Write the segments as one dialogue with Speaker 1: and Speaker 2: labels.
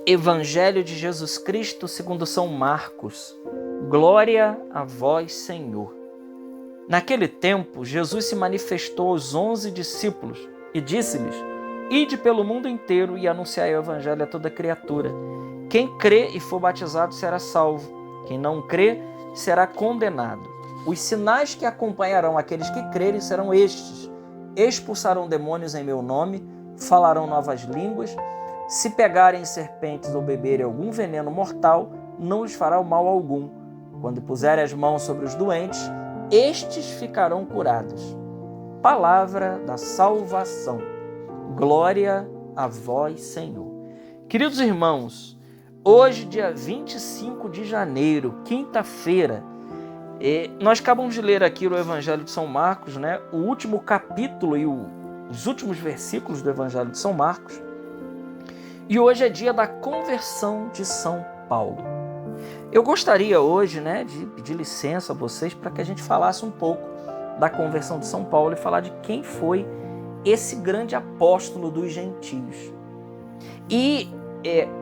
Speaker 1: Evangelho de Jesus Cristo segundo São Marcos. Glória a vós, Senhor. Naquele tempo, Jesus se manifestou aos 11 discípulos e disse-lhes: Ide pelo mundo inteiro e anunciai o Evangelho a toda criatura. Quem crê e for batizado será salvo. Quem não crê será condenado. Os sinais que acompanharão aqueles que crerem serão estes: expulsarão demônios em meu nome, falarão novas línguas, se pegarem serpentes ou beberem algum veneno mortal, não lhes fará mal algum. Quando puserem as mãos sobre os doentes, estes ficarão curados. Palavra da salvação. Glória a vós, Senhor. Queridos irmãos, hoje, dia 25 de janeiro, quinta-feira, nós acabamos de ler aqui o Evangelho de São Marcos, né? O último capítulo e os últimos versículos do Evangelho de São Marcos. E hoje é dia da conversão de São Paulo. Eu gostaria hoje, né, de pedir licença a vocês para que a gente falasse um pouco da conversão de São Paulo e falar de quem foi esse grande apóstolo dos gentios. E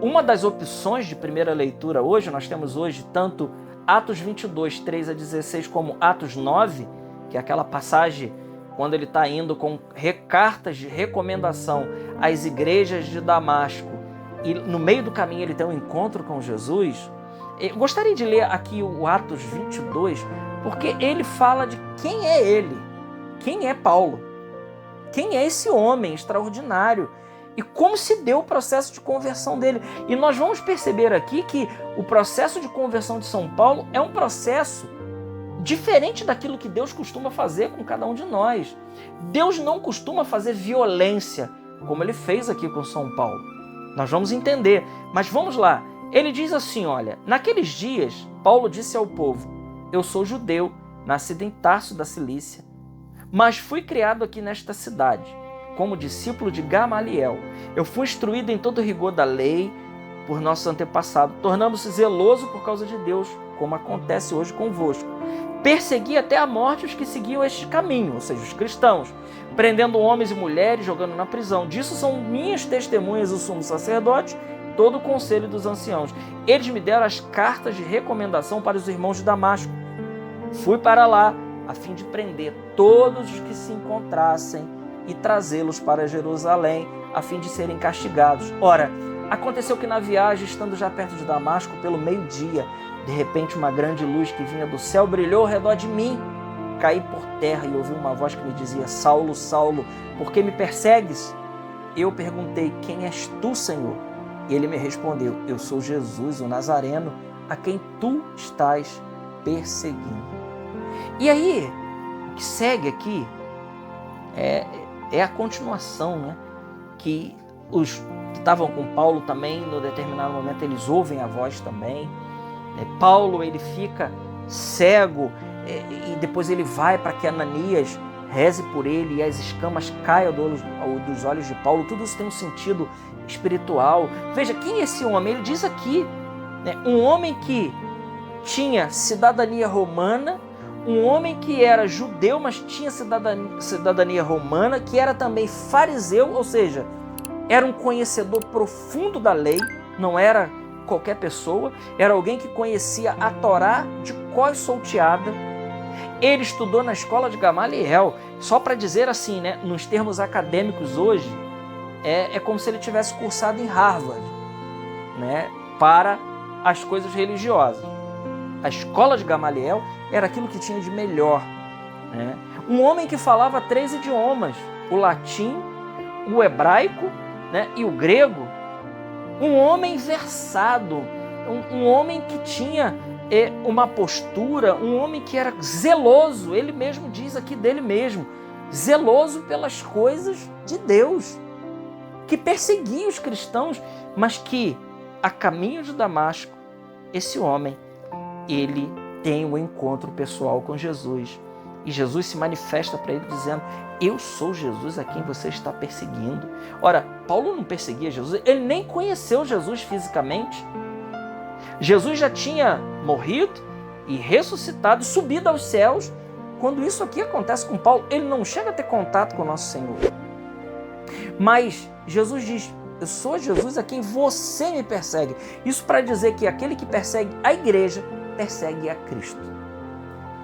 Speaker 1: uma das opções de primeira leitura hoje, nós temos hoje tanto Atos 22, 3 a 16, como Atos 9, que é aquela passagem quando ele está indo com cartas de recomendação às igrejas de Damasco, e no meio do caminho ele tem um encontro com Jesus. Eu gostaria de ler aqui o Atos 22, porque ele fala de quem é ele, quem é Paulo, quem é esse homem extraordinário e como se deu o processo de conversão dele. E nós vamos perceber aqui que o processo de conversão de São Paulo é um processo diferente daquilo que Deus costuma fazer com cada um de nós. Deus não costuma fazer violência, como ele fez aqui com São Paulo. Nós vamos entender, mas vamos lá. Ele diz assim, olha, naqueles dias, Paulo disse ao povo: eu sou judeu, nascido em Tarso da Cilícia, mas fui criado aqui nesta cidade, como discípulo de Gamaliel. Eu fui instruído em todo o rigor da lei por nossos antepassados, tornando-se zeloso por causa de Deus, como acontece hoje convosco. Persegui até a morte os que seguiam este caminho, ou seja, os cristãos, prendendo homens e mulheres, jogando na prisão. Disso são minhas testemunhas o sumo sacerdote, todo o conselho dos anciãos. Eles me deram as cartas de recomendação para os irmãos de Damasco. Fui para lá, a fim de prender todos os que se encontrassem e trazê-los para Jerusalém, a fim de serem castigados. Ora, aconteceu que na viagem, estando já perto de Damasco, pelo meio-dia, de repente uma grande luz que vinha do céu brilhou ao redor de mim. Caí por terra e ouvi uma voz que me dizia: Saulo, Saulo, por que me persegues? Eu perguntei: quem és tu, Senhor? E ele me respondeu: eu sou Jesus, o Nazareno, a quem tu estás perseguindo. E aí, o que segue aqui é a continuação, né? Que os que estavam com Paulo também, no determinado momento, eles ouvem a voz também. Paulo, ele fica cego e depois ele vai para que Ananias reze por ele e as escamas caiam dos olhos de Paulo. Tudo isso tem um sentido espiritual. Veja, quem é esse homem? Ele diz aqui, né, um homem que tinha cidadania romana, um homem que era judeu, mas tinha cidadania romana, que era também fariseu, ou seja, era um conhecedor profundo da lei, não era qualquer pessoa, era alguém que conhecia a Torá de cós salteada. Ele estudou na escola de Gamaliel, só para dizer assim, né, nos termos acadêmicos hoje, é como se ele tivesse cursado em Harvard, né, para as coisas religiosas. A escola de Gamaliel era aquilo que tinha de melhor, né? Um homem que falava 3 idiomas, o latim, o hebraico, né, e o grego. Um homem versado, um homem que tinha uma postura, um homem que era zeloso, ele mesmo diz aqui dele mesmo, zeloso pelas coisas de Deus, que perseguia os cristãos, mas que, a caminho de Damasco, esse homem, ele tem um encontro pessoal com Jesus. E Jesus se manifesta para ele dizendo: eu sou Jesus a quem você está perseguindo. Ora, Paulo não perseguia Jesus, ele nem conheceu Jesus fisicamente. Jesus já tinha morrido e ressuscitado e subido aos céus. Quando isso aqui acontece com Paulo, ele não chega a ter contato com o nosso Senhor. Mas Jesus diz: eu sou Jesus a quem você me persegue. Isso para dizer que aquele que persegue a igreja, persegue a Cristo.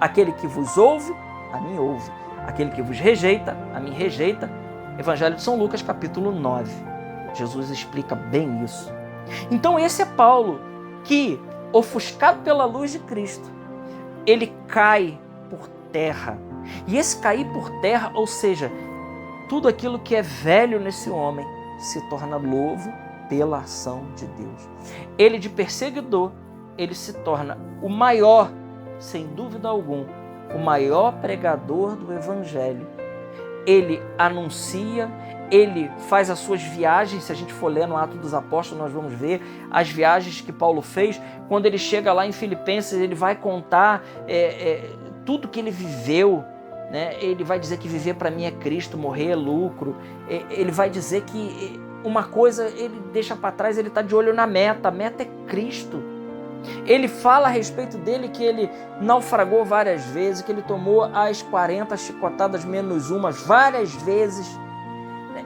Speaker 1: Aquele que vos ouve, a mim ouve. Aquele que vos rejeita, a mim rejeita. Evangelho de São Lucas, capítulo 9. Jesus explica bem isso. Então esse é Paulo, que, ofuscado pela luz de Cristo, ele cai por terra. E esse cair por terra, ou seja, tudo aquilo que é velho nesse homem, se torna novo pela ação de Deus. Ele, de perseguidor, ele se torna o maior, sem dúvida alguma, o maior pregador do Evangelho. Ele anuncia, ele faz as suas viagens. Se a gente for ler no Atos dos Apóstolos, nós vamos ver as viagens que Paulo fez. Quando ele chega lá em Filipenses, ele vai contar tudo que ele viveu, né? Ele vai dizer que viver para mim é Cristo, morrer é lucro. Ele vai dizer que uma coisa ele deixa para trás, ele está de olho na meta. A meta é Cristo. Ele fala a respeito dele que ele naufragou várias vezes, que ele tomou as 40 chicotadas menos umas várias vezes.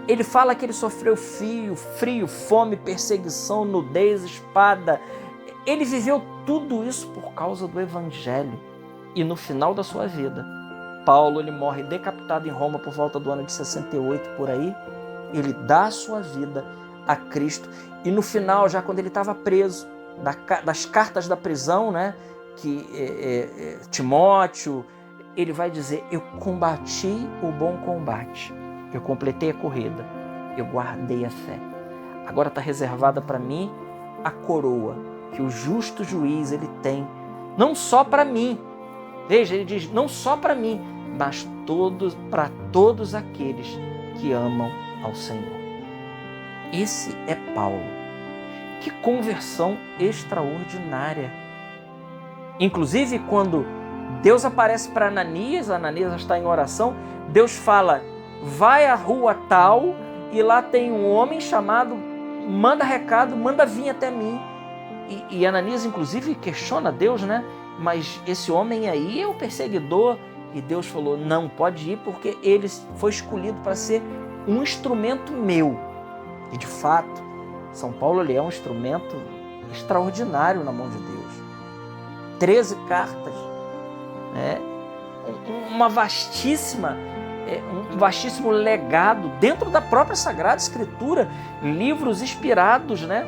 Speaker 1: Ele fala que ele sofreu frio, fome, perseguição, nudez, espada. Ele viveu tudo isso por causa do Evangelho. E no final da sua vida, Paulo ele morre decapitado em Roma por volta do ano de 68, por aí. Ele dá a sua vida a Cristo. E no final, já quando ele estava preso, das cartas da prisão, né, que Timóteo, ele vai dizer: eu combati o bom combate, eu completei a corrida, eu guardei a fé. Agora está reservada para mim a coroa que o justo juiz ele tem, não só para mim. Veja, ele diz, não só para mim, mas para todos aqueles que amam ao Senhor. Esse é Paulo. Que conversão extraordinária. Inclusive, quando Deus aparece para Ananias está em oração, Deus fala: vai à rua tal e lá tem um homem chamado, manda recado, manda vir até mim. E Ananias, inclusive, questiona Deus, né? Mas esse homem aí é o perseguidor. E Deus falou: não, pode ir, porque ele foi escolhido para ser um instrumento meu. E de fato, São Paulo ele é um instrumento extraordinário na mão de Deus. 13 cartas, né? Um vastíssimo legado dentro da própria Sagrada Escritura, livros inspirados, né?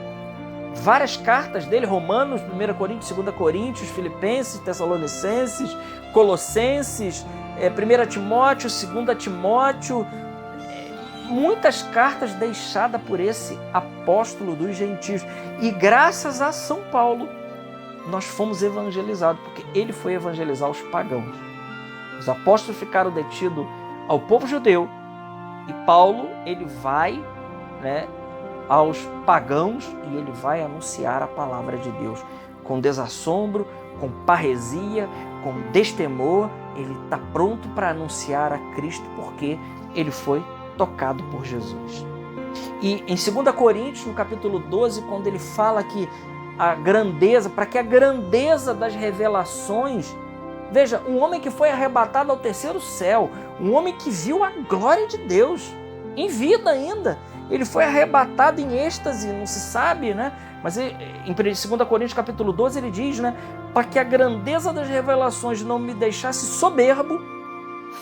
Speaker 1: Várias cartas dele, Romanos, 1 Coríntios, 2 Coríntios, Filipenses, Tessalonicenses, Colossenses, 1 Timóteo, 2 Timóteo, muitas cartas deixadas por esse apóstolo dos gentios. E graças a São Paulo, nós fomos evangelizados, porque ele foi evangelizar os pagãos. Os apóstolos ficaram detidos ao povo judeu, e Paulo, ele vai, né, aos pagãos, e ele vai anunciar a palavra de Deus com desassombro, com parresia, com destemor. Ele está pronto para anunciar a Cristo, porque ele foi tocado por Jesus. E em 2 Coríntios, no capítulo 12, quando ele fala que a grandeza, para que a grandeza das revelações, veja, um homem que foi arrebatado ao terceiro céu, um homem que viu a glória de Deus, em vida ainda, ele foi arrebatado em êxtase, não se sabe, né? Mas em 2 Coríntios capítulo 12 ele diz, né? Para que a grandeza das revelações não me deixasse soberbo,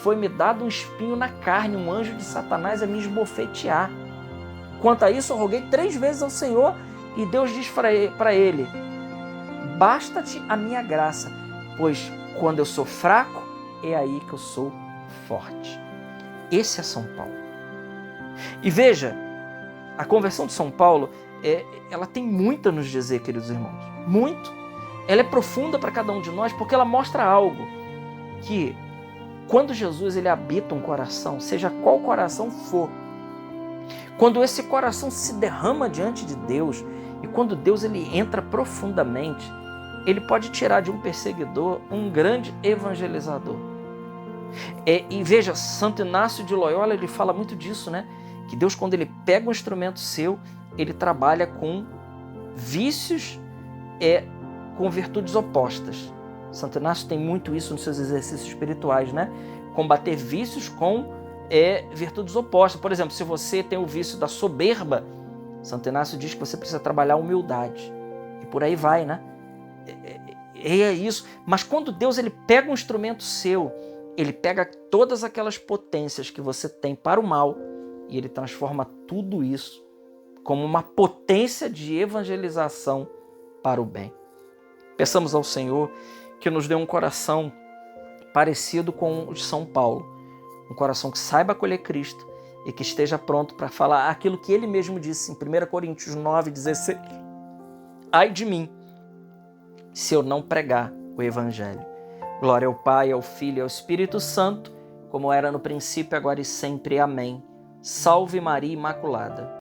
Speaker 1: foi-me dado um espinho na carne, um anjo de Satanás a me esbofetear. Quanto a isso, eu roguei 3 vezes ao Senhor, e Deus diz para ele: basta-te a minha graça, pois quando eu sou fraco, é aí que eu sou forte. Esse é São Paulo. E veja, a conversão de São Paulo, ela tem muito a nos dizer, queridos irmãos. Muito. Ela é profunda para cada um de nós, porque ela mostra algo, que quando Jesus ele habita um coração, seja qual coração for, quando esse coração se derrama diante de Deus, e quando Deus ele entra profundamente, ele pode tirar de um perseguidor um grande evangelizador. E veja, Santo Inácio de Loyola, ele fala muito disso, né? Que Deus, quando ele pega um instrumento seu, ele trabalha com vícios com virtudes opostas. Santo Inácio tem muito isso nos seus exercícios espirituais, né? Combater vícios com virtudes opostas. Por exemplo, se você tem o vício da soberba, Santo Inácio diz que você precisa trabalhar a humildade. E por aí vai, né? É isso. Mas quando Deus ele pega um instrumento seu, ele pega todas aquelas potências que você tem para o mal e ele transforma tudo isso como uma potência de evangelização para o bem. Peçamos ao Senhor que nos dê um coração parecido com o de São Paulo, um coração que saiba acolher Cristo e que esteja pronto para falar aquilo que ele mesmo disse em 1 Coríntios 9,16. Ai de mim, se eu não pregar o Evangelho. Glória ao Pai, ao Filho e ao Espírito Santo, como era no princípio, agora e sempre. Amém. Salve Maria Imaculada.